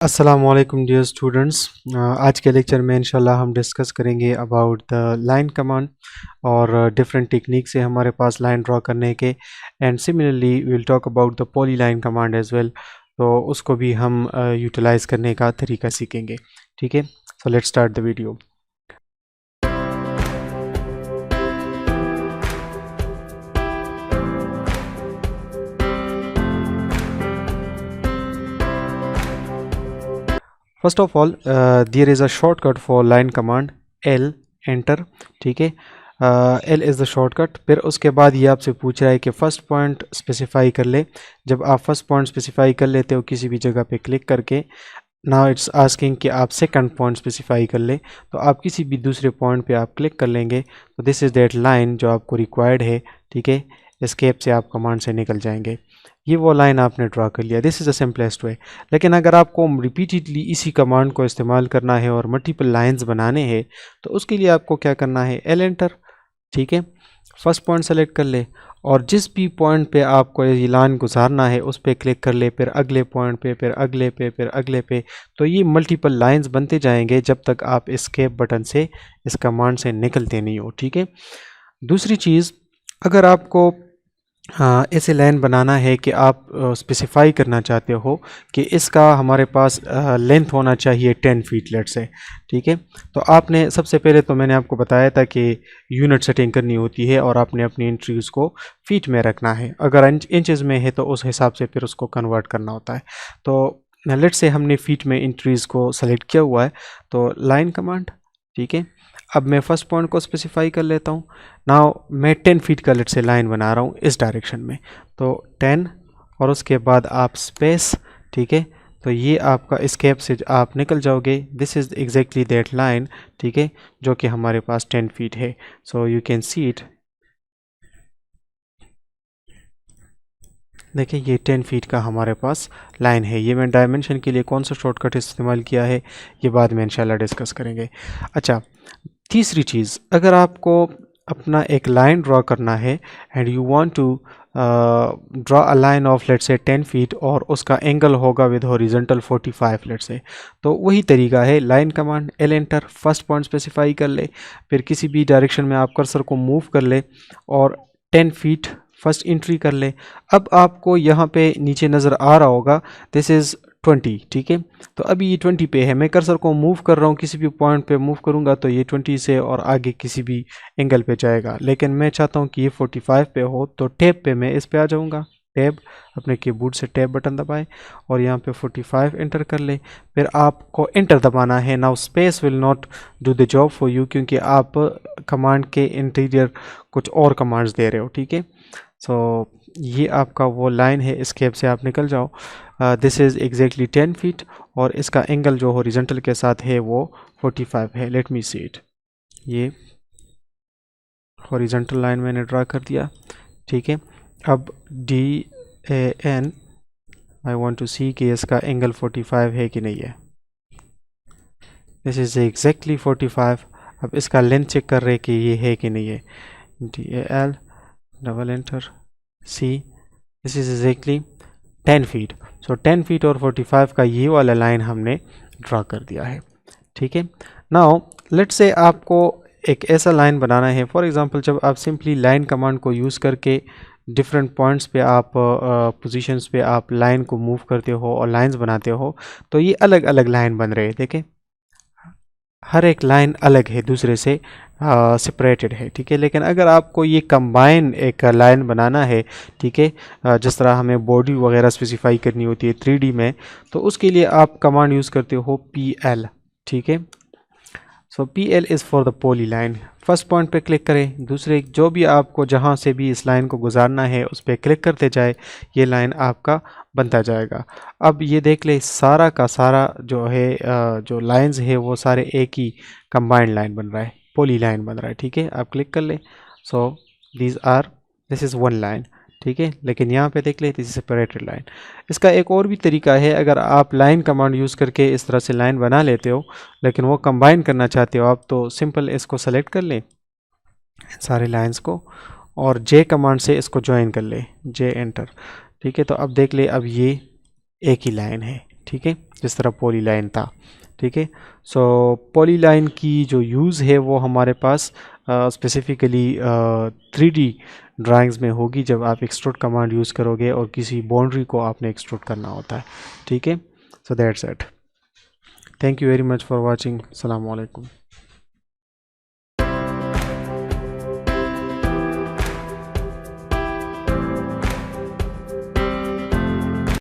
अस्सलामुअलैकुम dear students. आज के लेक्चर में इंशाल्लाह हम डिस्कस करेंगे अबाउट द लाइन कमांड और डिफरेंट टेक्निक से हमारे पास लाइन ड्रॉ करने के। And similarly we will talk about the polyline command as well, तो उसको भी हम यूटिलाइज़ करने का तरीका सीखेंगे। ठीक है, so let's start the video. First of all there is a shortcut for line command L enter. ठीक है, एल इज़ द शॉर्टकट। फिर उसके बाद ये आपसे पूछ रहा है कि फ़र्स्ट पॉइंट स्पेसिफाई कर ले। जब आप फर्स्ट पॉइंट स्पेसिफाई कर लेते हो किसी भी जगह पे क्लिक करके, नाउ इट्स आस्किंग कि आप सेकंड पॉइंट स्पेसिफाई कर ले। तो आप किसी भी दूसरे पॉइंट पे आप क्लिक कर लेंगे तो दिस इज़ दैट लाइन जो आपको रिक्वायर्ड है। ठीक है, एस्केप से आप कमांड से निकल जाएंगे। ये वो लाइन आपने ड्रा कर लिया। This is the simplest way. लेकिन अगर आपको रिपीटेडली इसी कमांड को इस्तेमाल करना है और मल्टीपल लाइंस बनाने हैं तो उसके लिए आपको क्या करना है, एल एंटर। ठीक है, फर्स्ट पॉइंट सेलेक्ट कर ले और जिस भी पॉइंट पे आपको ये लाइन गुजारना है उस पर क्लिक कर ले, फिर अगले पॉइंट पे, फिर अगले पे, फिर अगले पे। तो ये मल्टीपल लाइंस बनते जाएंगे जब तक आप एस्केप बटन से इस कमांड से निकलते नहीं हो। ठीक है, दूसरी चीज़, अगर आपको ऐसे लाइन बनाना है कि आप स्पेसिफाई करना चाहते हो कि इसका हमारे पास लेंथ होना चाहिए 10 फीट लेट से। ठीक है, तो आपने सबसे पहले तो मैंने आपको बताया था कि यूनिट सेटिंग करनी होती है और आपने अपनी एंट्रीज़ को फीट में रखना है। अगर इंचेस में है तो उस हिसाब से फिर उसको कन्वर्ट करना होता है। तो लेट से हमने फीट में एंट्रीज़ को सेलेक्ट किया हुआ है, तो लाइन कमांड। ठीक है, अब मैं फर्स्ट पॉइंट को स्पेसिफाई कर लेता हूँ। नाउ मैं 10 फीट का लेट से लाइन बना रहा हूँ इस डायरेक्शन में, तो 10 और उसके बाद आप स्पेस। ठीक है, तो ये आपका एस्केप से आप निकल जाओगे। This is exactly that line. ठीक है, जो कि हमारे पास 10 फीट है। So you can see it. देखिए ये 10 फीट का हमारे पास लाइन है। ये मैं डायमेंशन के लिए कौन सा शॉर्टकट इस्तेमाल किया है ये बाद में इंशाल्लाह डिस्कस करेंगे। अच्छा, तीसरी चीज़, अगर आपको अपना एक लाइन ड्रॉ करना है and you want to draw a line of let's say 10 feet और उसका एंगल होगा विद हॉरिजॉन्टल 45 लेट्स से, तो वही तरीका है, line command, L enter, first point specify कर ले, फिर किसी भी डायरेक्शन में आप कर्सर को मूव कर ले और 10 फीट फर्स्ट एंट्री कर ले। अब आपको यहाँ पे नीचे नज़र आ रहा होगा दिस इज़ 20। ठीक है, तो अभी ये 20 पे है, मैं कर्सर को मूव कर रहा हूँ, किसी भी पॉइंट पे मूव करूँगा तो ये 20 से और आगे किसी भी एंगल पे जाएगा। लेकिन मैं चाहता हूँ कि ये 45 पे हो, तो टैब पे मैं इस पे आ जाऊँगा। टैब, अपने कीबोर्ड से टैब बटन दबाएं और यहाँ पे 45 एंटर कर ले। फिर आपको एंटर दबाना है। Now space will not do the job for you, क्योंकि आप कमांड के इंटीरियर कुछ और कमांड्स दे रहे हो। ठीक है, सो ये आपका वो लाइन है, एस्केप से आप निकल जाओ। दिस इज़ एग्जैक्टली 10 फीट और इसका एंगल जो हॉरिजॉन्टल के साथ है वो 45 है। Let me see it. ये हॉरिजॉन्टल लाइन मैंने ड्रा कर दिया। ठीक है, अब DAN आई वांट टू सी कि इसका एंगल 45 है कि नहीं है। This is exactly 45। अब इसका लेंथ चेक कर रहे कि ये है कि नहीं है। DAL, double enter, see, this is exactly 10 feet. So 10 feet और 45 का ये वाला लाइन हमने ड्रा कर दिया है। ठीक है, नाउ लेट्स से आपको एक ऐसा लाइन बनाना है, फॉर एग्जांपल जब आप सिंपली लाइन कमांड को यूज़ करके डिफरेंट पॉइंट्स पे आप पोजीशंस पे आप लाइन को मूव करते हो और लाइंस बनाते हो, तो ये अलग अलग लाइन बन रहे हैं। देखें, हर एक लाइन अलग है, दूसरे से सेपरेटेड है। ठीक है, लेकिन अगर आपको ये कंबाइन एक लाइन बनाना है, ठीक है, जिस तरह हमें बॉडी वगैरह स्पेसिफाई करनी होती है 3D में, तो उसके लिए आप कमांड यूज़ करते हो PL। ठीक है, सो PL is for the poly line. First point पे क्लिक करें, दूसरे जो भी आपको जहाँ से भी इस लाइन को गुजारना है उस पर क्लिक करते जाए, ये लाइन आपका बनता जाएगा। अब ये देख ले, सारा का सारा जो है जो लाइंस है वो सारे एक ही कंबाइंड लाइन बन रहा है, पॉली लाइन बन रहा है। ठीक है, आप क्लिक कर ले। So this is one line. ठीक है, लेकिन यहाँ पे देख ले, दिस इज सेपरेटेड लाइन। इसका एक और भी तरीका है, अगर आप लाइन कमांड यूज़ करके इस तरह से लाइन बना लेते हो लेकिन वो कंबाइन करना चाहते हो आप, तो सिंपल इसको सेलेक्ट कर ले सारे लाइंस को और जे कमांड से इसको ज्वाइन कर ले, जे एंटर। ठीक है, तो अब देख ले, अब ये एक ही लाइन है। ठीक है, जिस तरह पॉलीलाइन था। ठीक है, सो पॉलीलाइन की जो यूज़ है वो हमारे पास स्पेसिफ़िकली 3D ड्राइंग्स में होगी, जब आप एक्सट्रूड कमांड यूज़ करोगे और किसी बाउंड्री को आपने एक्सट्रूड करना होता है। ठीक है, so that's it. Thank you very much for watching. अस्सलाम वालेकुम।